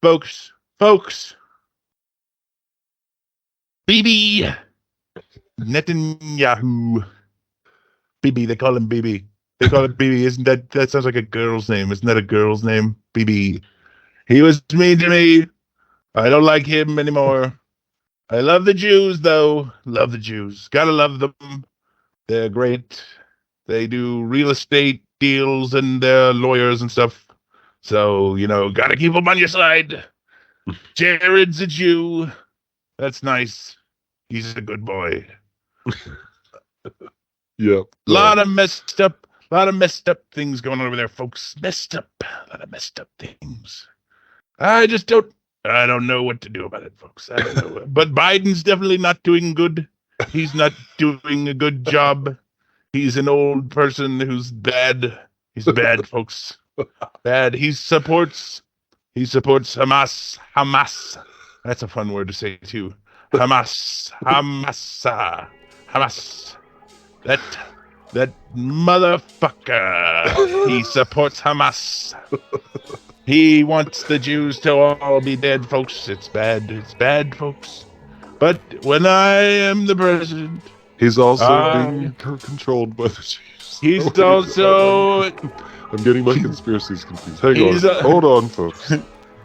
folks. Bibi Netanyahu. Bibi, they call him Bibi. They call it Bibi. Isn't that sounds like a girl's name? Isn't that a girl's name? Bibi. He was mean to me. I don't like him anymore. I love the Jews, though. Love the Jews. Gotta love them. They're great. They do real estate deals and they're lawyers and stuff. So, gotta keep them on your side. Jared's a Jew. That's nice. He's a good boy. Yep. A lot of messed up things going on over there, folks. A lot of messed up things. I don't know what to do about it, folks. I don't know. But Biden's definitely not doing good. He's not doing a good job. He's an old person who's bad. He's bad, folks. Bad. He supports Hamas. That's a fun word to say too. Hamas. That motherfucker. He supports Hamas. He wants the Jews to all be dead, folks. It's bad. It's bad, folks. But when I am the president, he's also being controlled by the Jews. He's also. I'm getting my conspiracies confused. Hang on. Hold on, folks.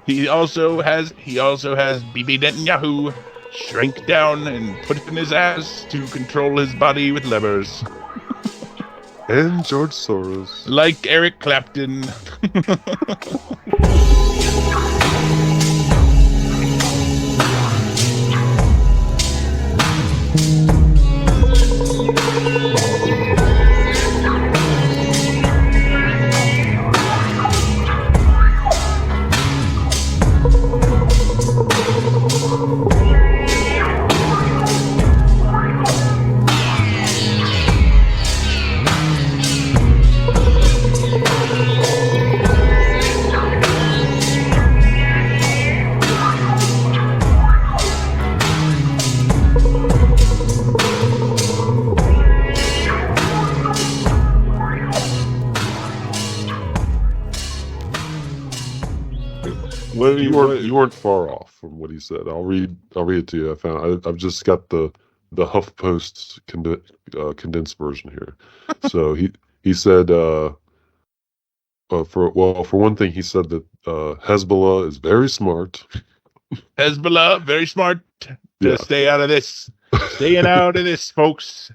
He also has Bibi Netanyahu shrank down and put it in his ass to control his body with levers. And George Soros. Like Eric Clapton. You weren't far off from what he said. I'll read it to you. I've just got the HuffPost condensed version here. So he said for one thing, he said that Hezbollah is very smart. Hezbollah, very smart. Just stay out of this. Staying out of this, folks.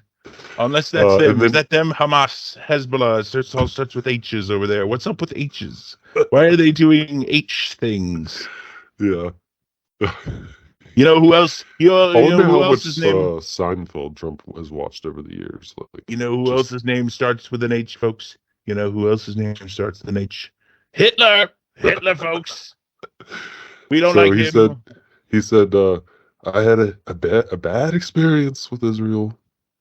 Unless that's them. Is that them? Hamas, Hezbollah. It all starts with H's over there. What's up with H's? Why are they doing H things? Yeah. You know who else? Who else's name? Seinfeld Trump has watched over the years. Who else's name starts with an H, folks? You know who else's name starts with an H? Hitler, folks. We don't like him. He said, I had a bad experience with Israel.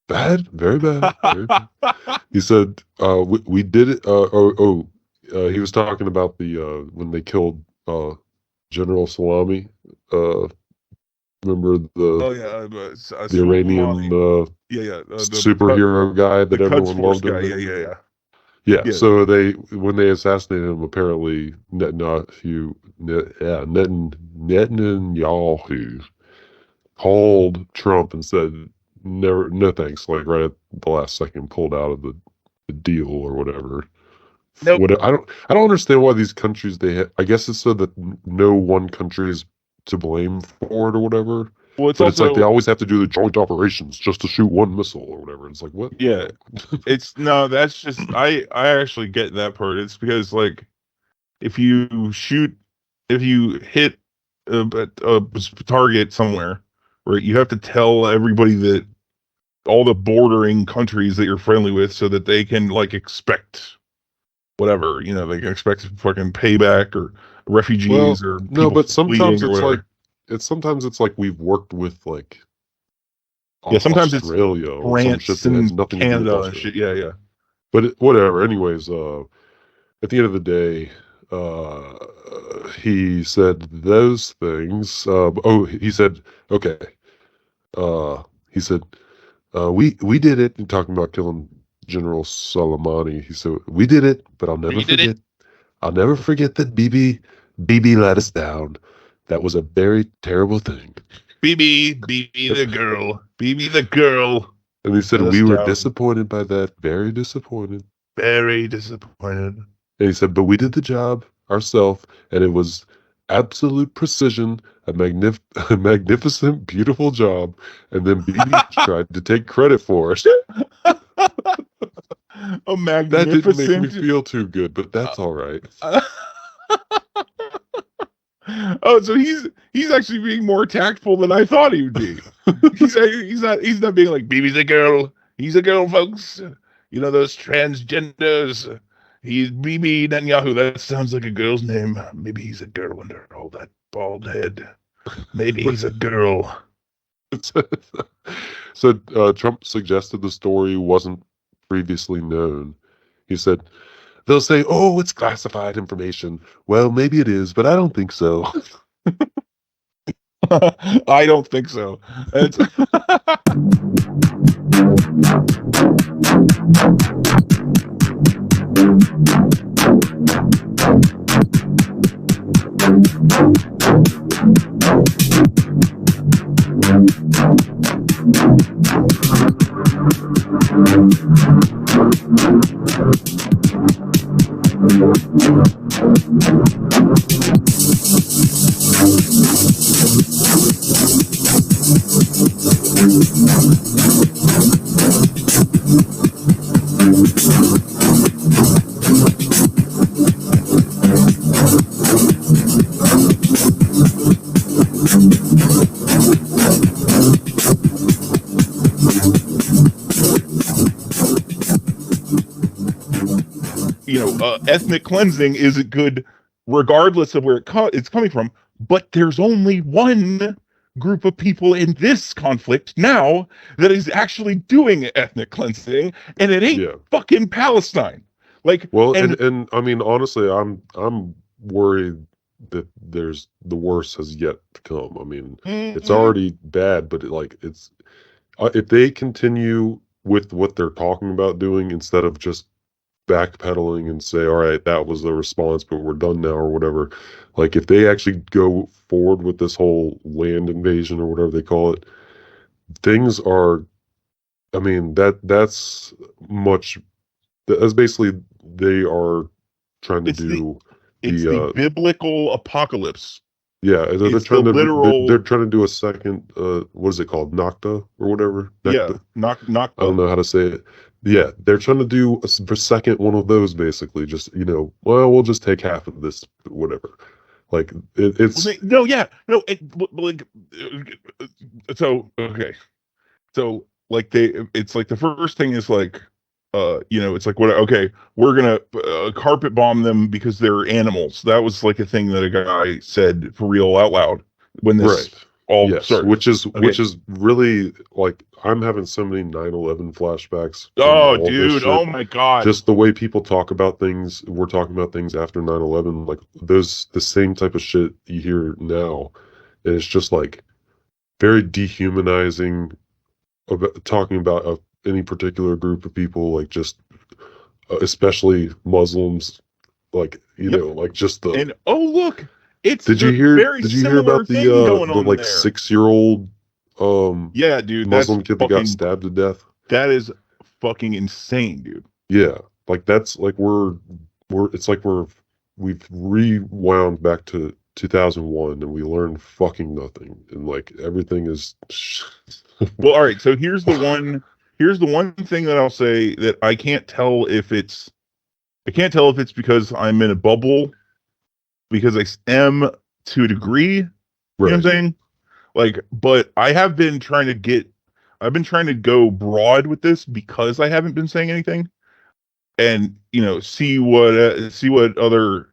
Bad, very bad. Very bad. He said, we did it. He was talking about when they killed General Salami. Remember the Iranian superhero guy that everyone loved? Yeah. So when they assassinated him, apparently Netanyahu called Trump and said, no thanks, like right at the last second pulled out of the deal or whatever. Nope. I don't understand why these countries I guess it's so that no one country is to blame for it or whatever. Well, it's like they always have to do the joint operations just to shoot one missile or whatever. It's like, what? Yeah. That's just I actually get that part. It's because like if you hit a target somewhere, right, you have to tell everybody that all the bordering countries that you're friendly with so that they can like expect whatever, they can expect fucking payback or refugees or people. No, but sometimes it's like we've worked with like sometimes Australia it's France and Canada and shit. Yeah. But whatever. Anyways, at the end of the day, he said those things. He said, okay. He said, we did it. And talking about killing General Soleimani. He said, we did it, but I'll never forget. I'll never forget that Bibi BB let us down. That was a very terrible thing. BB the girl. BB the girl. And he said, Let us we were down. disappointed by that. Very disappointed. Very disappointed. And he said, but we did the job ourselves, and it was absolute precision, a magnificent, beautiful job. And then BB tried to take credit for it. A That didn't make me magnificent. feel too good, but that's all right. Oh, so he's actually being more tactful than I thought he would be. He's not being like BB's a girl. He's a girl, folks. You know those transgenders. He's BB Netanyahu. That sounds like a girl's name. Maybe he's a girl under all that bald head. Maybe he's a girl. So Trump suggested the story wasn't previously known. He said, they'll say, oh, it's classified information. Well, maybe it is, but I don't think so. I don't think so. It's ethnic cleansing isn't good regardless of where it's coming from. But there's only one group of people in this conflict now that is actually doing ethnic cleansing, and it ain't fucking Palestine. Like, well, and I mean, honestly, I'm worried that there's the worst has yet to come. I mean, it's already bad, but it's if they continue with what they're talking about doing instead of just backpedaling and say, all right, that was the response, but we're done now or whatever. Like if they actually go forward with this whole land invasion or whatever they call it, things are, I mean, that's basically they are trying to do the biblical apocalypse. Yeah, they're trying to do a second what is it called? Nakta or whatever? Nakta. Yeah, Nakta. I don't know how to say it. Yeah, they're trying to do a second one of those basically. Just, well, we'll just take half of this, whatever. Like it's so okay. So like it's like the first thing is like it's like we're gonna carpet bomb them because they're animals. That was like a thing that a guy said for real out loud when this all started. Which is really like I'm having so many 9/11 flashbacks. Oh, dude! Oh my god! Just the way people talk about things. We're talking about things after 9/11, like the same type of shit you hear now, and it's just like very dehumanizing. Talking about any particular group of people, like just especially Muslims, like like just the. And look, it's did you hear about the like 6-year-old yeah, dude, Muslim kid that got stabbed to death? That is fucking insane, dude. Yeah, like that's like we've rewound back to 2001 and we learned fucking nothing, and like everything is well, all right, so here's the one thing that I'll say that I can't tell if it's because I'm in a bubble, because I am to a degree. Right. You know what I'm saying? Like, but I've been trying to go broad with this because I haven't been saying anything, and see what other,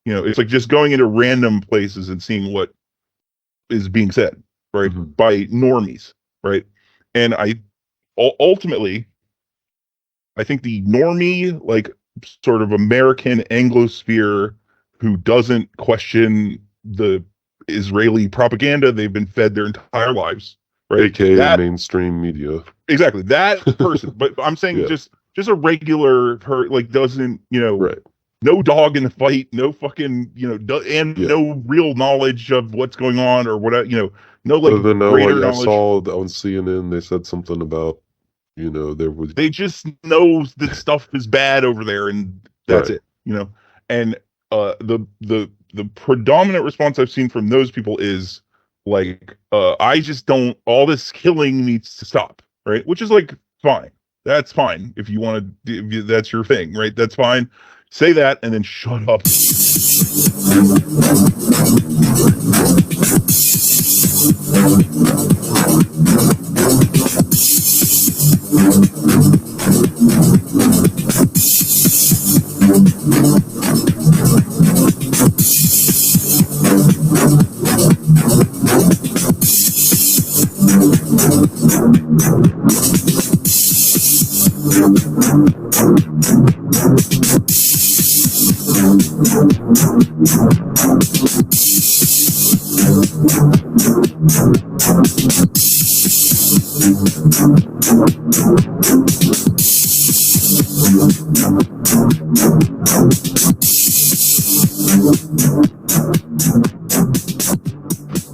it's like just going into random places and seeing what is being said, right, by normies, right, and ultimately, I think the normie, like sort of American Anglosphere who doesn't question the Israeli propaganda they've been fed their entire lives, right? AKA mainstream media. Exactly. That person. But I'm saying just a regular like doesn't, right. no dog in the fight, no fucking, and Yeah. no real knowledge of what's going on or whatever, no Other like than greater I knowledge. saw on CNN they said something about, there was They just know that stuff is bad over there, and that's right. it. And the predominant response I've seen from those people is like, I just don't. All this killing needs to stop, right? Which is like fine. That's fine if you want to. That's your thing, right? That's fine. Say that and then shut up.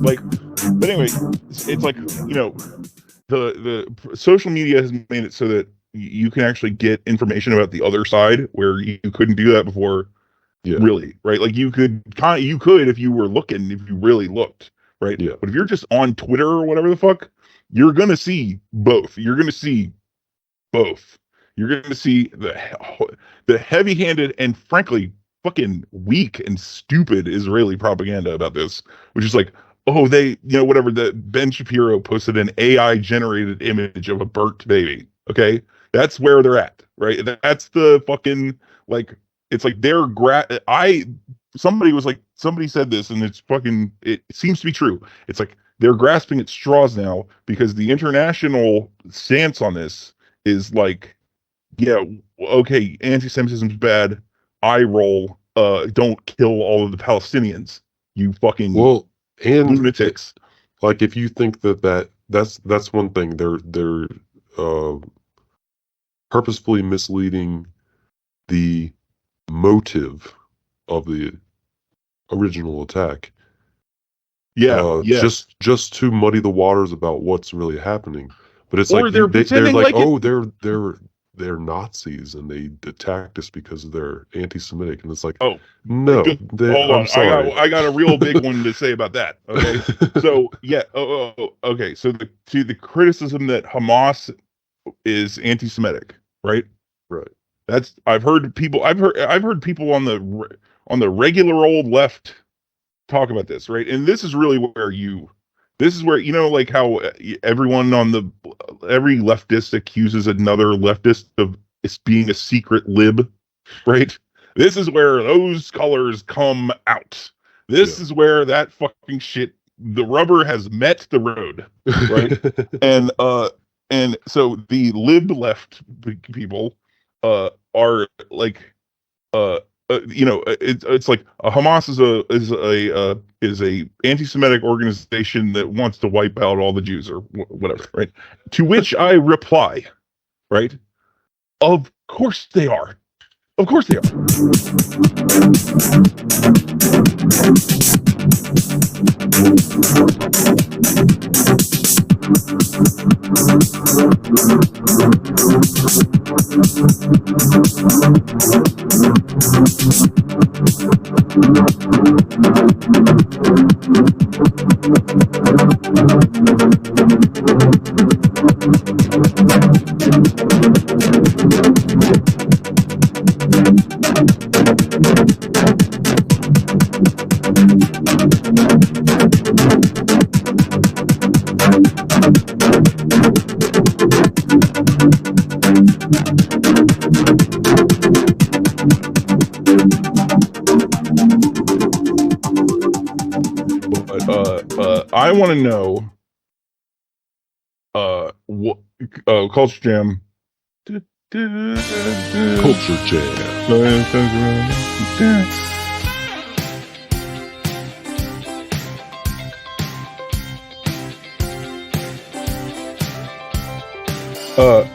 Like, but anyway, it's like, the social media has made it so that you can actually get information about the other side where you couldn't do that before. Yeah. Really, right? Like you could if you were looking, if you really looked, right? Yeah. But if you're just on Twitter or whatever the fuck, you're gonna see both. You're gonna see both. You're going to see the heavy-handed and frankly fucking weak and stupid Israeli propaganda about this, which is like, oh, they, whatever. The Ben Shapiro posted an AI-generated image of a burnt baby. Okay, that's where they're at, right? That's the fucking like. It's like they're somebody said this, and it seems to be true. It's like they're grasping at straws now because the international stance on this is like, yeah, okay, anti-Semitism's bad. I roll. Don't kill all of the Palestinians. You fucking And lunatics. like, if you think that's one thing, they're uh, purposefully misleading the motive of the original attack. Yeah, yes. Just to muddy the waters about what's really happening. But it's Or like they're they're pretending like, like it. oh, they're Nazis and they attacked us because they're anti-Semitic, and it's like, Oh, no, hold I'm on. sorry. I got a real big one to say about that. Okay, so yeah. Okay. So the criticism that Hamas is anti-Semitic, right? Right. That's I've heard people. I've heard people on the regular old left talk about this, right? And this is really where this is where, like how everyone every leftist accuses another leftist of being a secret lib, right? This is where those colors come out. This is where that fucking shit, the rubber has met the road, right? And so the lib left people are like, it's like Hamas is a anti-Semitic organization that wants to wipe out all the Jews or whatever, right? To which I reply, right? Of course they are. Of course they are. I want to know, what, Culture Jam. Culture Jam.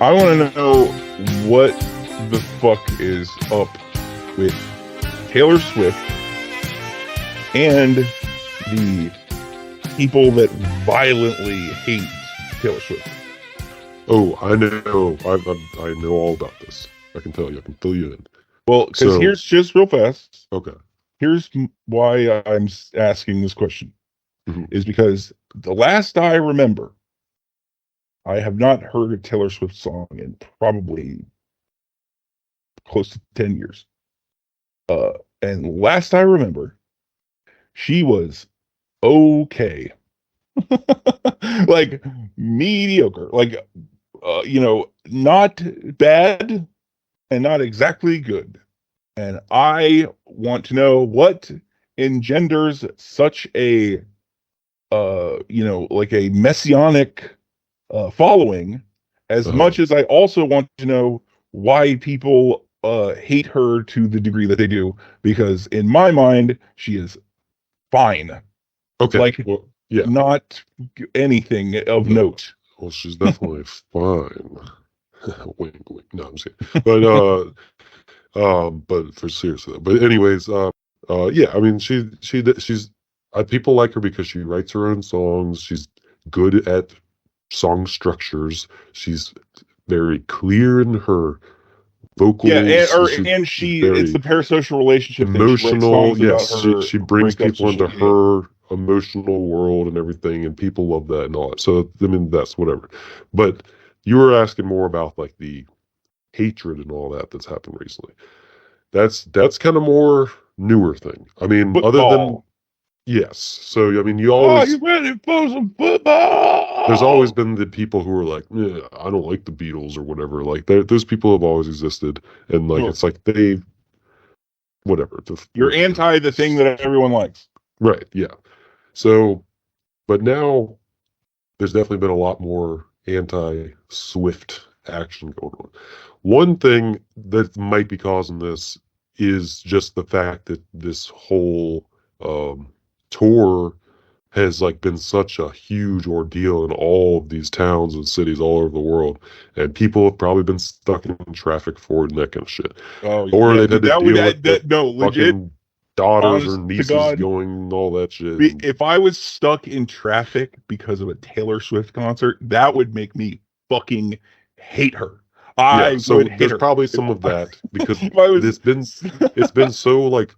I want to know what the fuck is up with Taylor Swift and the people that violently hate Taylor Swift. Oh, I know. I know all about this. I can tell you. I can fill you in. Well, because So, here's just real fast. okay. Here's why I'm asking this question Mhm. is because the last I remember, I have not heard a Taylor Swift song in probably close to 10 years. Uh, and last I remember, she was okay. Like mediocre. Like, not bad and not exactly good. And I want to know what engenders such a, like a messianic following, as Uh, much as I also want to know why people hate her to the degree that they do, because in my mind, she is fine. okay. Like, Well, yeah. not anything of No. note. Well, she's definitely fine. Wink, wink. No, I'm just kidding. But for seriously, but anyways, yeah. I mean, she's people like her because she writes her own songs. She's good at song structures. She's very clear in her Yeah, vocals. She's it's very the parasocial relationship thing. She writes emotional. songs about Yes, her she brings breakups people and shit. into Yeah. her emotional world and everything, and people love that and all that. So I mean, that's whatever. But you were asking more about like the hatred and all that that's happened recently. That's kind of more newer thing. I mean, other than Football. yes. So I mean, you Are you always ready for some there's always football? been the people who are like, "Yeah, I don't like the Beatles or whatever." Like those people have always existed, and like Sure. it's like they whatever. You're anti the thing that everyone likes. Right? Yeah. So, but now there's definitely been a lot more anti-Swift action going on. One thing that might be causing this is just the fact that this whole um, tour has like been such a huge ordeal in all of these towns and cities all over the world, and people have probably been stuck in traffic for it and that kind of shit, Oh or yeah, they've because had to that would deal with their that no legit, fucking daughters or honest to nieces God, going and all that shit. And, if I was stuck in traffic because of a Taylor Swift concert, that would make me fucking hate her. yeah, I would so hate there's her. probably If some of that because if I was, it's been so like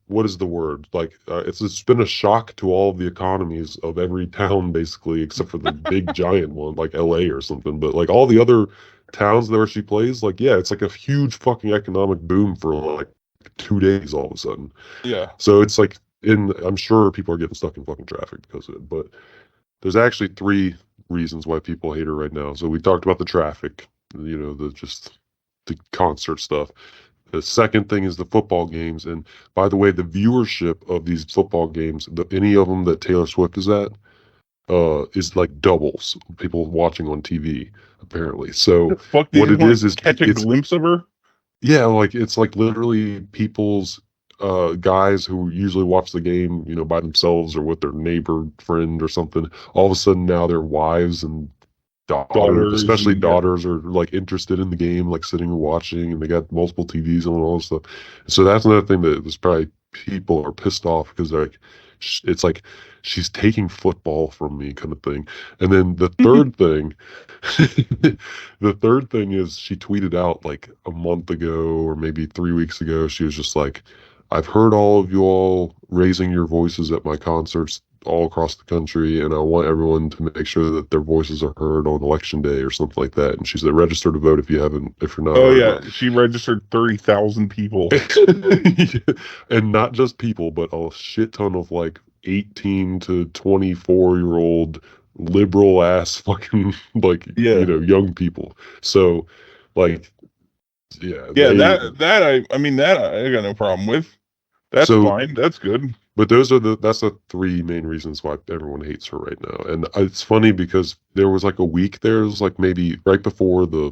what is the word, like it's been a shock to all of the economies of every town basically except for the big giant one like LA or something, but like all the other towns where she plays, like yeah, it's like a huge fucking economic boom for like 2 days all of a sudden. yeah. So it's like I'm sure people are getting stuck in fucking traffic because of it, but there's actually three reasons why people hate her right now. So we talked about the traffic, the concert stuff. The second thing is the football games. And by the way, the viewership of these football games, any of them that Taylor Swift is like doubles people watching on TV, apparently. So The fuck they what just it want is to catch a it's glimpse of her? yeah, like it's like literally people's guys who usually watch the game, by themselves or with their neighbor friend or something. All of a sudden now their wives and daughters, Daughters especially and yeah. daughters, are like interested in the game, like sitting and watching, and they got multiple TVs on and all this stuff. So that's another thing that was probably people are pissed off because they're like, it's like she's taking football from me, kind of thing. And then the third thing, the third thing is she tweeted out like a month ago or maybe 3 weeks ago. She was just like, I've heard all of you all raising your voices at my concerts all across the country, and I want everyone to make sure that their voices are heard on election day or something like that. And she said, register to vote if you're not Oh already. yeah, she registered 30,000 people. And not just people, but a shit ton of like 18 to 24-year-old liberal ass fucking like, Yeah. young people. So like, yeah, Yeah, I mean that I got no problem with. That's so fine. That's good. but that's the three main reasons why everyone hates her right now. And it's funny because there was like a week there, it was like maybe right before the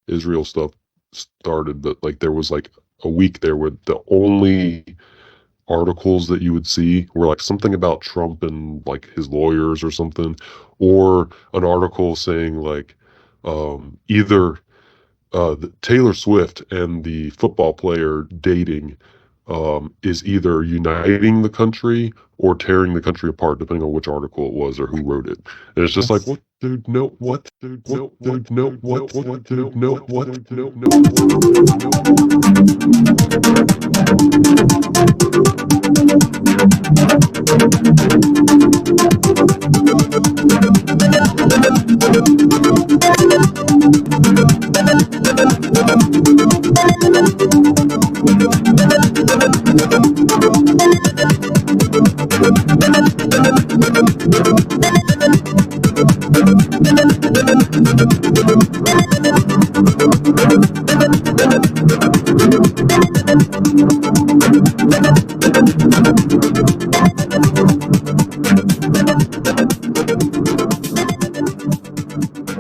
Israel stuff started, that like there was like a week there where the only articles that you would see were like something about Trump and like his lawyers or something, or an article saying like either Taylor Swift and the football player dating, is either uniting the country or tearing the country apart, depending on which article it was or who wrote it. And it's just like, what, dude? No, what, dude? No, dude? No, what, dude? No, what, no,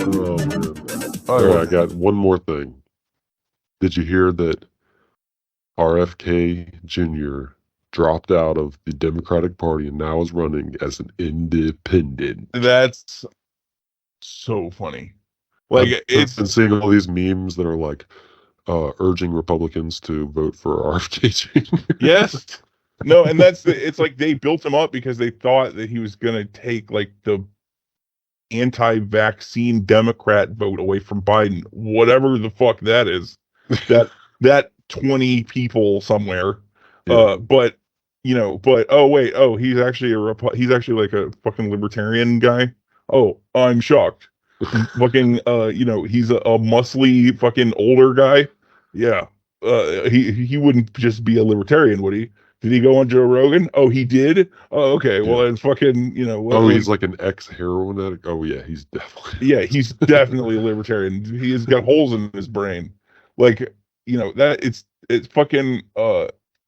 Oh, man. All right, I got one more thing. Did you hear that RFK Jr. dropped out of the Democratic Party and now is running as an independent? That's so funny. Like, I've been seeing all these memes that are like urging Republicans to vote for RFK Jr. Yes. No, and it's like they built him up because they thought that he was gonna take like the anti-vaccine Democrat vote away from Biden, whatever the fuck that is. That 20 people somewhere. Yeah. But oh wait, he's actually he's actually like a fucking libertarian guy. Oh, I'm shocked. Fucking he's a muscly fucking older guy. Yeah. He wouldn't just be a libertarian, would he? Did he go on Joe Rogan? Oh, he did? Oh, okay. Well, Yeah. it's fucking, He's like an ex-heroin addict. Oh, yeah, he's definitely. Yeah, he's definitely a libertarian. He has got holes in his brain. Like, that it's fucking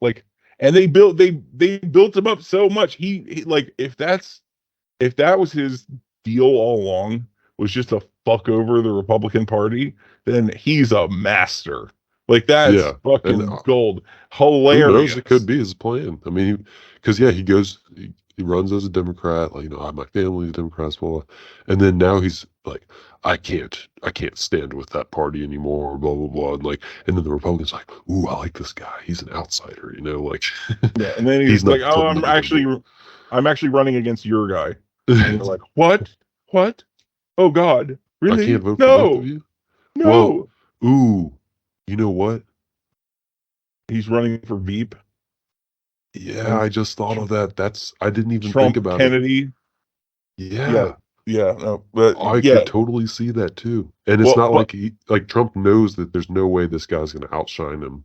like, and they built him up so much. He like, if that was his deal all along, was just to fuck over the Republican Party, then he's a master. Like, that's fucking gold. Hilarious. Who knows? It could be his plan. I mean, because he runs as a Democrat. Like, my family's Democrats, blah, blah. And then now he's like, I can't stand with that party anymore, blah, blah, blah. And then the Republicans like, ooh, I like this guy. He's an outsider, like. Yeah, and then he's like, oh, I'm actually running against your guy. And you're like, what? Oh God, really? I can't vote for both of you? No. Well, ooh, you know what? He's running for Veep. Yeah, I just thought of that. I didn't even Trump, think about Kennedy. it. Yeah. No, but I could totally see that too. And it's not like Trump knows that there's no way this guy's going to outshine him.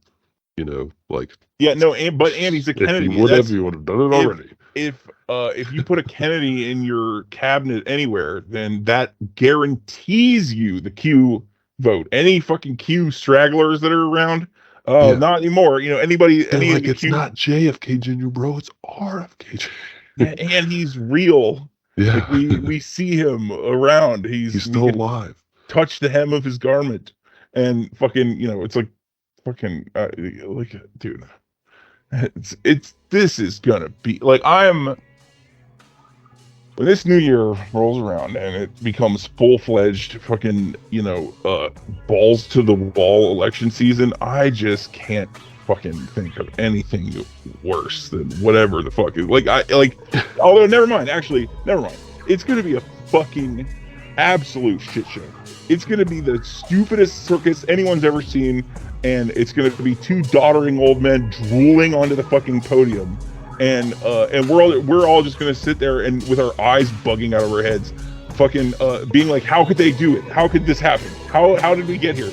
Like. Yeah, no, but he's a Kennedy. If he would have, he would have done it already. If you put a Kennedy in your cabinet anywhere, then that guarantees you the Q vote. Any fucking Q stragglers that are around, not anymore. Anybody, any like, it's not JFK Jr., bro. It's RFK Jr. Yeah, and he's real. Yeah, like we see him around. He's still alive. Touch the hem of his garment, and fucking, it's like fucking like, dude. This is gonna be like, when this new year rolls around and it becomes full-fledged fucking, balls to the wall election season, I just can't fucking think of anything worse than whatever the fuck is although never mind. It's gonna be a fucking absolute shit show. It's gonna be the stupidest circus anyone's ever seen, and it's gonna be two doddering old men drooling onto the fucking podium, and we're all just gonna sit there and with our eyes bugging out of our heads, fucking being like, how could they do it? How could this happen? How did we get here?